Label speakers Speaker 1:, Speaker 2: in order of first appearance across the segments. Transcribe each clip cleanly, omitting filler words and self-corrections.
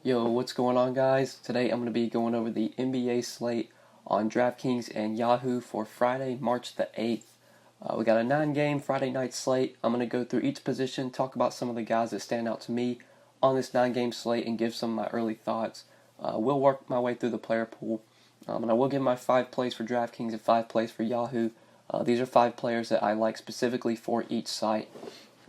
Speaker 1: Yo, what's going on, guys? Today I'm going to be going over the NBA slate on DraftKings and Yahoo for Friday, March the 8th. We got a 9-game Friday night slate. I'm going to go through each position, talk about some of the guys that stand out to me on this 9-game slate, and give some of my early thoughts. We'll work my way through the player pool, and I will give my 5 plays for DraftKings and 5 plays for Yahoo. These are 5 players that I like specifically for each site.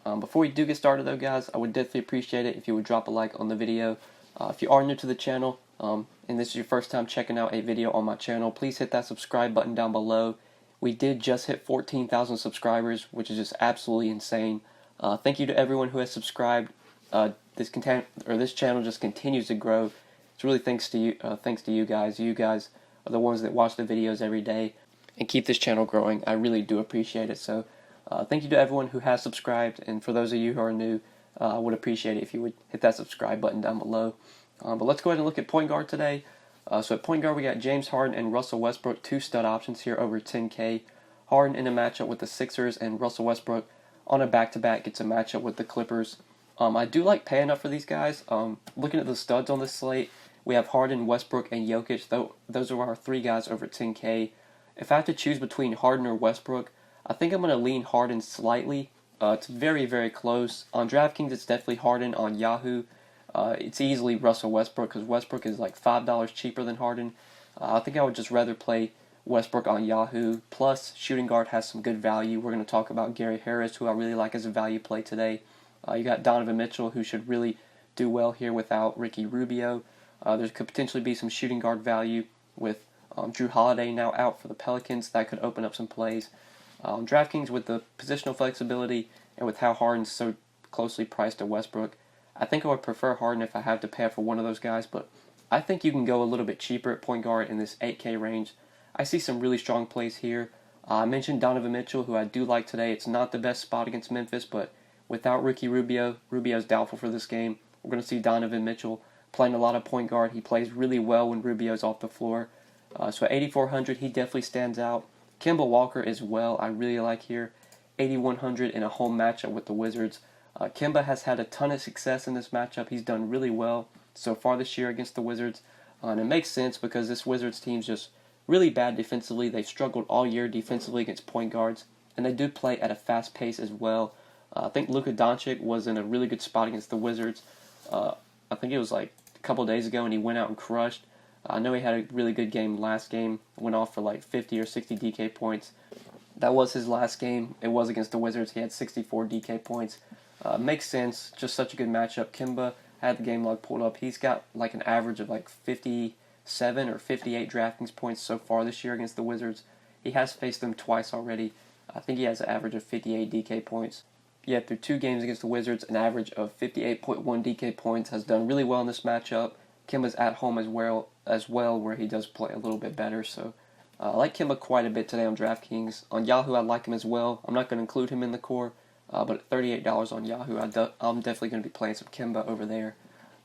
Speaker 1: Before we do get started, though, guys, I would definitely appreciate it if you would drop a like on the video. If you are new to the channel, and this is your first time checking out a video on my channel, please hit that subscribe button down below. We did just hit 14,000 subscribers, which is just absolutely insane. Thank you to everyone who has subscribed. This channel just continues to grow. It's really thanks to you guys. You guys are the ones that watch the videos every day and keep this channel growing. I really do appreciate it. So thank you to everyone who has subscribed, and for those of you who are new, I would appreciate it if you would hit that subscribe button down below. But let's go ahead and look at point guard today. So at point guard, we got James Harden and Russell Westbrook, 2 stud options here over 10K. Harden in a matchup with the Sixers, and Russell Westbrook on a back-to-back gets a matchup with the Clippers. I do like paying up for these guys. Looking at the studs on this slate, we have Harden, Westbrook, and Jokic. Those are our 3 guys over 10K. If I have to choose between Harden or Westbrook, I think I'm going to lean Harden slightly. It's very, very close. On DraftKings, it's definitely Harden. On Yahoo, it's easily Russell Westbrook, because Westbrook is like $5 cheaper than Harden. I think I would just rather play Westbrook on Yahoo. Plus, shooting guard has some good value. We're going to talk about Gary Harris, who I really like as a value play today. You got Donovan Mitchell, who should really do well here without Ricky Rubio. There could potentially be some shooting guard value with Drew Holiday now out for the Pelicans. That could open up some plays. DraftKings, with the positional flexibility and with how Harden's so closely priced to Westbrook, I think I would prefer Harden if I have to pay up for one of those guys, but I think you can go a little bit cheaper at point guard in this 8K range. I see some really strong plays here. I mentioned Donovan Mitchell, who I do like today. It's not the best spot against Memphis, but without Ricky Rubio, Rubio's doubtful for this game. We're going to see Donovan Mitchell playing a lot of point guard. He plays really well when Rubio's off the floor. So at 8,400, he definitely stands out. Kemba Walker as well, I really like here. 8,100 in a home matchup with the Wizards. Kemba has had a ton of success in this matchup. He's done really well so far this year against the Wizards. And it makes sense because this Wizards team's just really bad defensively. They've struggled all year defensively against point guards, and they do play at a fast pace as well. I think Luka Doncic was in a really good spot against the Wizards. I think it was like a couple days ago, and he went out and crushed. I know he had a really good game last game, went off for like 50 or 60 DK points. That was his last game. It was against the Wizards. He had 64 DK points. Makes sense. Just such a good matchup. Kemba had the game log pulled up. He's got like an average of like 57 or 58 DraftKings points so far this year against the Wizards. He has faced them twice already. I think he has an average of 58 DK points. Yet through 2 games against the Wizards, an average of 58.1 DK points, has done really well in this matchup. Kemba's at home as well, where he does play a little bit better. So I like Kemba quite a bit today on DraftKings. On Yahoo, I like him as well. I'm not going to include him in the core, but at $38 on Yahoo, I'm definitely going to be playing some Kemba over there.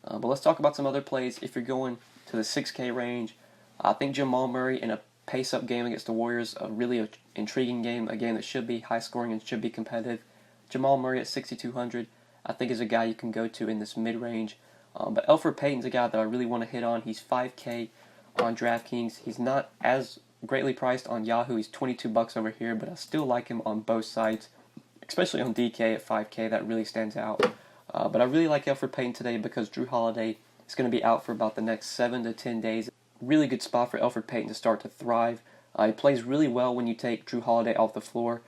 Speaker 1: But let's talk about some other plays. If you're going to the 6K range, I think Jamal Murray in a pace-up game against the Warriors, a really intriguing game, a game that should be high-scoring and should be competitive. Jamal Murray at 6,200, I think is a guy you can go to in this mid-range. But Elfrid Payton's a guy that I really want to hit on. He's 5K on DraftKings. He's not as greatly priced on Yahoo. He's $22 over here, but I still like him on both sides, especially on DK at 5K. That really stands out. But I really like Elfrid Payton today because Drew Holiday is going to be out for about the next 7 to 10 days. Really good spot for Elfrid Payton to start to thrive. He plays really well when you take Drew Holiday off the floor.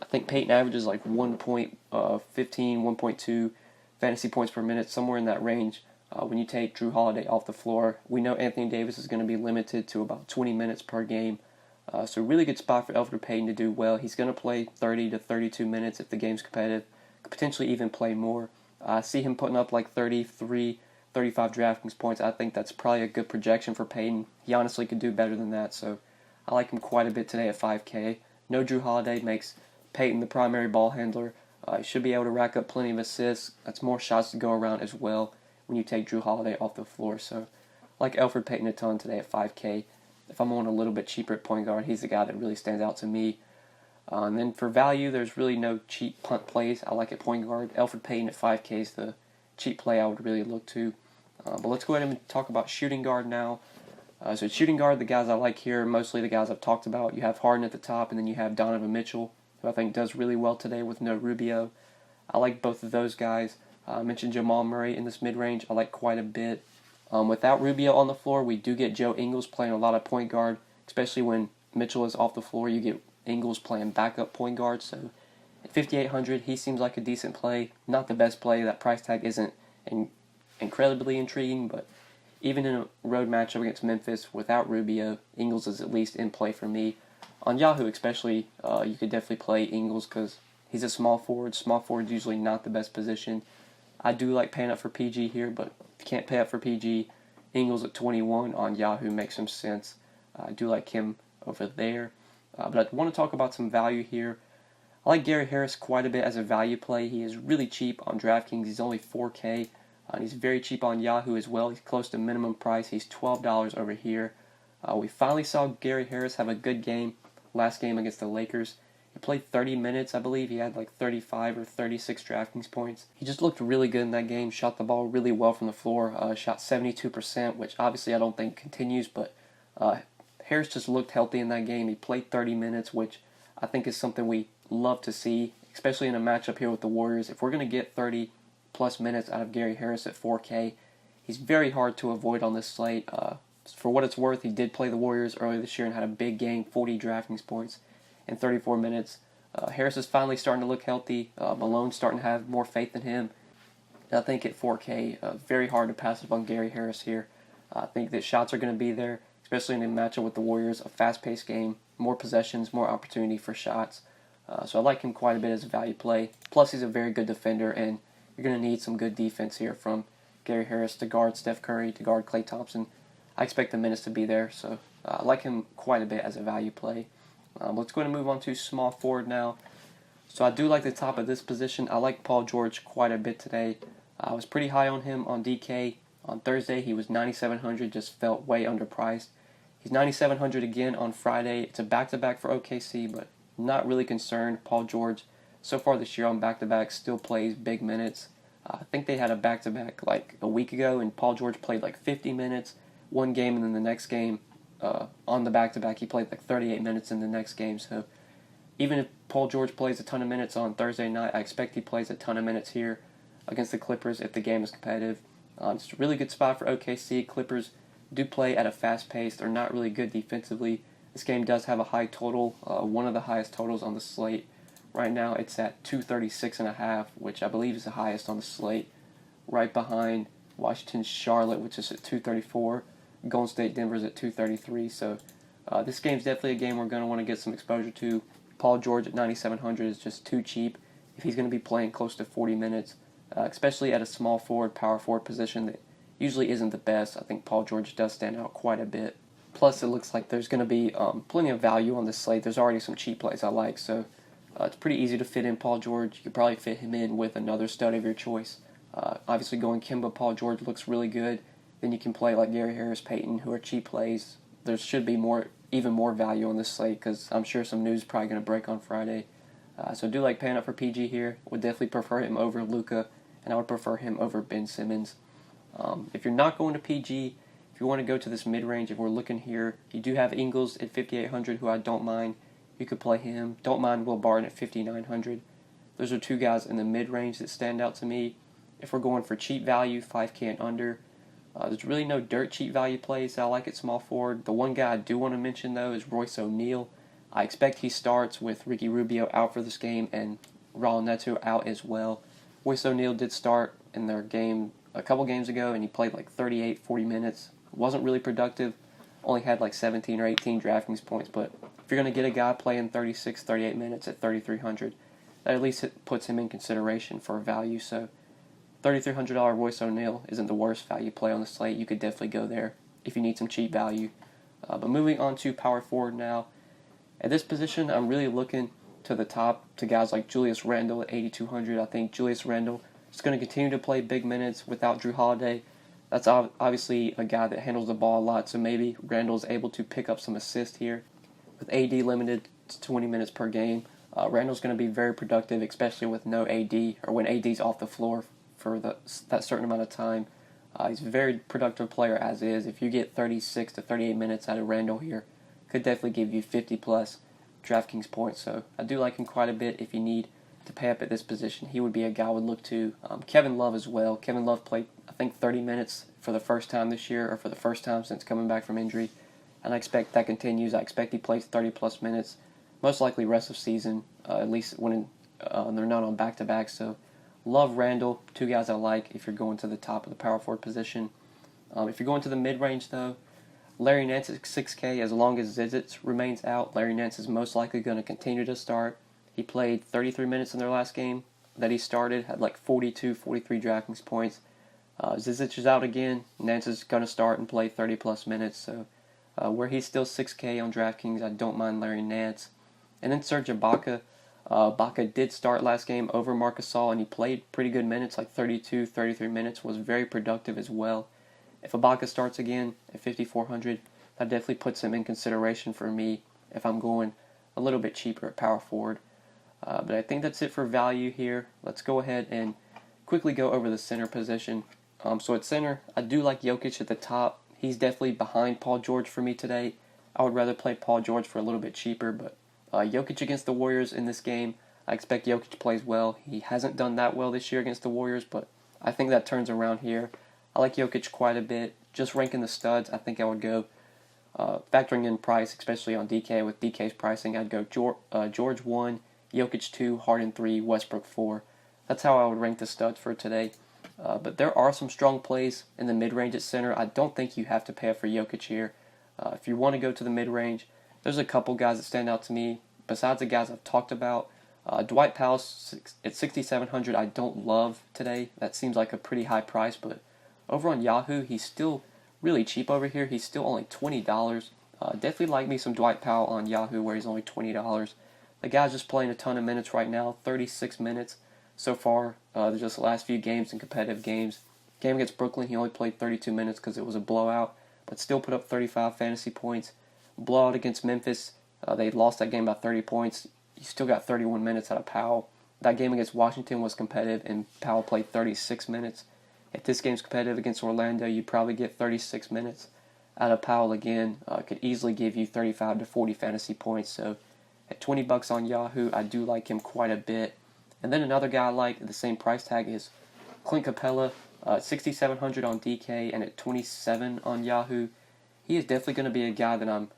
Speaker 1: I think Payton averages like 1.15, 1.2 fantasy points per minute, somewhere in that range. When you take Drew Holiday off the floor, we know Anthony Davis is going to be limited to about 20 minutes per game. So really good spot for Elfrid Payton to do well. He's going to play 30 to 32 minutes if the game's competitive, could potentially even play more. I see him putting up like 33, 35 DraftKings points. I think that's probably a good projection for Payton. He honestly could do better than that, so I like him quite a bit today at 5K. No Drew Holiday makes Payton the primary ball handler. He should be able to rack up plenty of assists. That's more shots to go around as well when you take Drew Holiday off the floor. So I like Elfrid Payton a ton today at 5K. If I'm on a little bit cheaper at point guard, he's the guy that really stands out to me. And then for value, there's really no cheap punt plays I like at point guard. Elfrid Payton at 5K is the cheap play I would really look to. But let's go ahead and talk about shooting guard now. So shooting guard, the guys I like here, mostly the guys I've talked about. You have Harden at the top, and then you have Donovan Mitchell, who I think does really well today with no Rubio. I like both of those guys. I mentioned Jamal Murray in this mid-range. I like quite a bit. Without Rubio on the floor, we do get Joe Ingles playing a lot of point guard, especially when Mitchell is off the floor. You get Ingles playing backup point guard. So at 5,800, he seems like a decent play. Not the best play. That price tag isn't incredibly intriguing, but even in a road matchup against Memphis without Rubio, Ingles is at least in play for me. On Yahoo especially, you could definitely play Ingles because he's a small forward. Small forward's usually not the best position. I do like paying up for PG here, but if you can't pay up for PG, Ingles at 21 on Yahoo makes some sense. I do like him over there. But I want to talk about some value here. I like Gary Harris quite a bit as a value play. He is really cheap on DraftKings. He's only $4K. He's very cheap on Yahoo as well. He's close to minimum price. He's $12 over here. We finally saw Gary Harris have a good game last game against the Lakers. He played 30 minutes, I believe. He had like 35 or 36 DraftKings points. He just looked really good in that game, shot the ball really well from the floor, shot 72%, which obviously I don't think continues, but Harris just looked healthy in that game. He played 30 minutes, which I think is something we love to see, especially in a matchup here with the Warriors. If we're going to get 30-plus minutes out of Gary Harris at 4K, he's very hard to avoid on this slate. For what it's worth, he did play the Warriors earlier this year and had a big game, 40 DraftKings points in 34 minutes. Harris is finally starting to look healthy. Malone's starting to have more faith in him. And I think at 4K, very hard to pass up on Gary Harris here. I think that shots are going to be there, especially in a matchup with the Warriors, a fast-paced game, more possessions, more opportunity for shots. So I like him quite a bit as a value play. Plus, he's a very good defender, and you're going to need some good defense here from Gary Harris to guard Steph Curry, to guard Klay Thompson. I expect the minutes to be there, so I like him quite a bit as a value play. Let's go ahead and move on to small forward now. So I do like the top of this position. I like Paul George quite a bit today. I was pretty high on him on DK. On Thursday, he was 9,700, just felt way underpriced. He's 9,700 again on Friday. It's a back-to-back for OKC, but not really concerned. Paul George, so far this year on back-to-back, still plays big minutes. I think they had a back-to-back like a week ago, and Paul George played like 50 minutes one game, and then the next game on the back-to-back, he played like 38 minutes in the next game. So even if Paul George plays a ton of minutes on Thursday night, I expect he plays a ton of minutes here against the Clippers if the game is competitive. It's a really good spot for OKC. Clippers do play at a fast pace. They're not really good defensively. This game does have a high total, one of the highest totals on the slate. Right now it's at 236.5, which I believe is the highest on the slate, right behind Washington's Charlotte, which is at 234. Golden State Denver's at 233. So this game's definitely a game we're going to want to get some exposure to. Paul George at 9,700 is just too cheap if he's going to be playing close to 40 minutes, especially at a small forward, power forward position that usually isn't the best. I think Paul George does stand out quite a bit. Plus, it looks like there's going to be plenty of value on this slate. There's already some cheap plays I like, so it's pretty easy to fit in Paul George. You could probably fit him in with another stud of your choice. Obviously, going Kemba, Paul George looks really good. Then you can play like Gary Harris, Peyton, who are cheap plays. There should be even more value on this slate because I'm sure some news is probably going to break on Friday. So I do like paying up for PG here. Would definitely prefer him over Luka, and I would prefer him over Ben Simmons. If you're not going to PG, if you want to go to this mid-range, if we're looking here, you do have Ingles at 5,800, who I don't mind. You could play him. Don't mind Will Barton at 5,900. Those are two guys in the mid-range that stand out to me. If we're going for cheap value, 5K and under, there's really no dirt cheap value plays that I like at small forward. The one guy I do want to mention, though, is Royce O'Neal. I expect he starts with Ricky Rubio out for this game and Raul Neto out as well. Royce O'Neal did start in their game a couple games ago, and he played like 38, 40 minutes. Wasn't really productive. Only had like 17 or 18 DraftKings points, but if you're going to get a guy playing 36, 38 minutes at 3,300, that at least puts him in consideration for value. So $3,300 Royce O'Neal isn't the worst value play on the slate. You could definitely go there if you need some cheap value. But moving on to power forward now. At this position, I'm really looking to the top to guys like Julius Randle at 8,200. I think Julius Randle is going to continue to play big minutes without Drew Holiday. That's obviously a guy that handles the ball a lot, so maybe Randle's able to pick up some assists here. With AD limited to 20 minutes per game, Randle's going to be very productive, especially with no AD, or when AD's off the floor for that certain amount of time. He's a very productive player as is. If you get 36 to 38 minutes out of Randall here, could definitely give you 50 plus DraftKings points. So I do like him quite a bit. If you need to pay up at this position, he would be a guy I would look to. Kevin Love as well. Kevin Love played, I think, 30 minutes for the first time this year, or for the first time since coming back from injury. And I expect that continues. I expect he plays 30 plus minutes, most likely rest of season, at least when they're not on back-to-back. So Love, Randall, two guys I like if you're going to the top of the power forward position. If you're going to the mid-range, though, Larry Nance at 6K, as long as Zizic remains out, Larry Nance is most likely going to continue to start. He played 33 minutes in their last game that he started, had like 42, 43 DraftKings points. Zizic is out again. Nance is going to start and play 30-plus minutes. So where he's still 6K on DraftKings, I don't mind Larry Nance. And then Serge Ibaka. Ibaka did start last game over Marc Gasol, and he played pretty good minutes, like 32, 33 minutes, was very productive as well. If Ibaka starts again at 5,400, that definitely puts him in consideration for me if I'm going a little bit cheaper at power forward. But I think that's it for value here. Let's go ahead and quickly go over the center position. So at center, I do like Jokic at the top. He's definitely behind Paul George for me today. I would rather play Paul George for a little bit cheaper, but Jokic against the Warriors in this game, I expect Jokic plays well. He hasn't done that well this year against the Warriors, but I think that turns around here. I like Jokic quite a bit. Just ranking the studs, I think I would go, factoring in price, especially on DK. With DK's pricing, I'd go George 1, Jokic 2, Harden 3, Westbrook 4. That's how I would rank the studs for today. But there are some strong plays in the mid-range at center. I don't think you have to pay up for Jokic here. If you want to go to the mid-range, there's a couple guys that stand out to me. Besides the guys I've talked about, Dwight Powell at 6,700 I don't love today. That seems like a pretty high price, but over on Yahoo, he's still really cheap over here. He's still only $20. Definitely like me some Dwight Powell on Yahoo where he's only $20. The guy's just playing a ton of minutes right now, 36 minutes so far. Just the last few games in competitive games. Game against Brooklyn, he only played 32 minutes because it was a blowout, but still put up 35 fantasy points. Blowout against Memphis, they lost that game by 30 points. You still got 31 minutes out of Powell. That game against Washington was competitive, and Powell played 36 minutes. If this game's competitive against Orlando, you probably get 36 minutes out of Powell again. Could easily give you 35 to 40 fantasy points. So at $20 on Yahoo, I do like him quite a bit. And then another guy I like at the same price tag is Clint Capella, 6,700 on DK and at 27 on Yahoo. He is definitely going to be a guy that I'm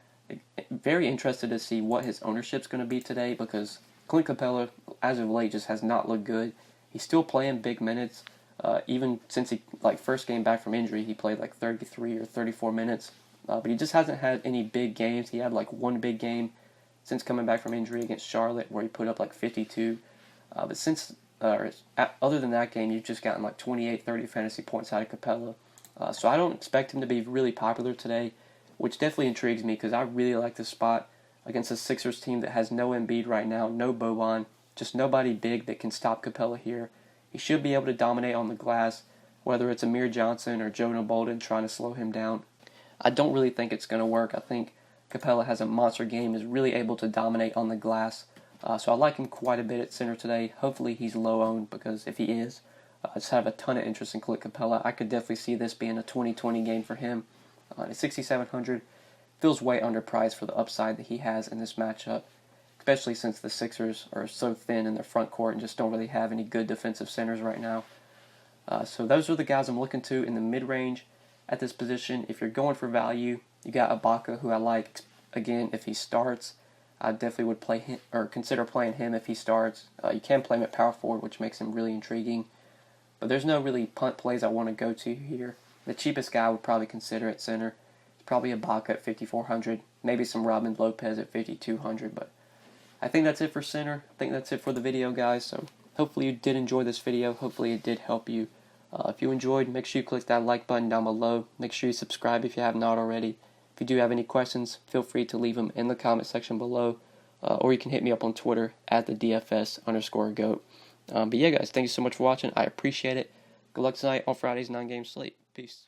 Speaker 1: very interested to see what his ownership's going to be today, because Clint Capella, as of late, just has not looked good. He's still playing big minutes. Even since he first came back from injury, he played like 33 or 34 minutes. But he just hasn't had any big games. He had like one big game since coming back from injury against Charlotte where he put up like 52. But other than that game, you've just gotten like 28, 30 fantasy points out of Capella. So I don't expect him to be really popular today, which definitely intrigues me because I really like this spot against a Sixers team that has no Embiid right now, no Boban, just nobody big that can stop Capella here. He should be able to dominate on the glass, whether it's Amir Johnson or Jonah Bolden trying to slow him down. I don't really think it's going to work. I think Capella has a monster game, is really able to dominate on the glass. So I like him quite a bit at center today. Hopefully he's low owned, because if he is, I just have a ton of interest in Clint Capella. I could definitely see this being a 2020 game for him. At 6,700, feels way underpriced for the upside that he has in this matchup, especially since the Sixers are so thin in their front court and just don't really have any good defensive centers right now. So those are the guys I'm looking to in the mid-range at this position. If you're going for value, you got Ibaka, who I like. Again, if he starts, I definitely would play him, or consider playing him if he starts. You can play him at power forward, which makes him really intriguing. But there's no really punt plays I want to go to here. The cheapest guy I would probably consider at center is probably Ibaka at 5,400. Maybe some Robin Lopez at 5,200. But I think that's it for center. I think that's it for the video, guys. So hopefully you did enjoy this video. Hopefully it did help you. If you enjoyed, make sure you click that like button down below. Make sure you subscribe if you have not already. If you do have any questions, feel free to leave them in the comment section below. Or you can hit me up on Twitter at the DFS_GOAT. But yeah, guys, thank you so much for watching. I appreciate it. Good luck tonight on Friday's 9-game slate. Peace.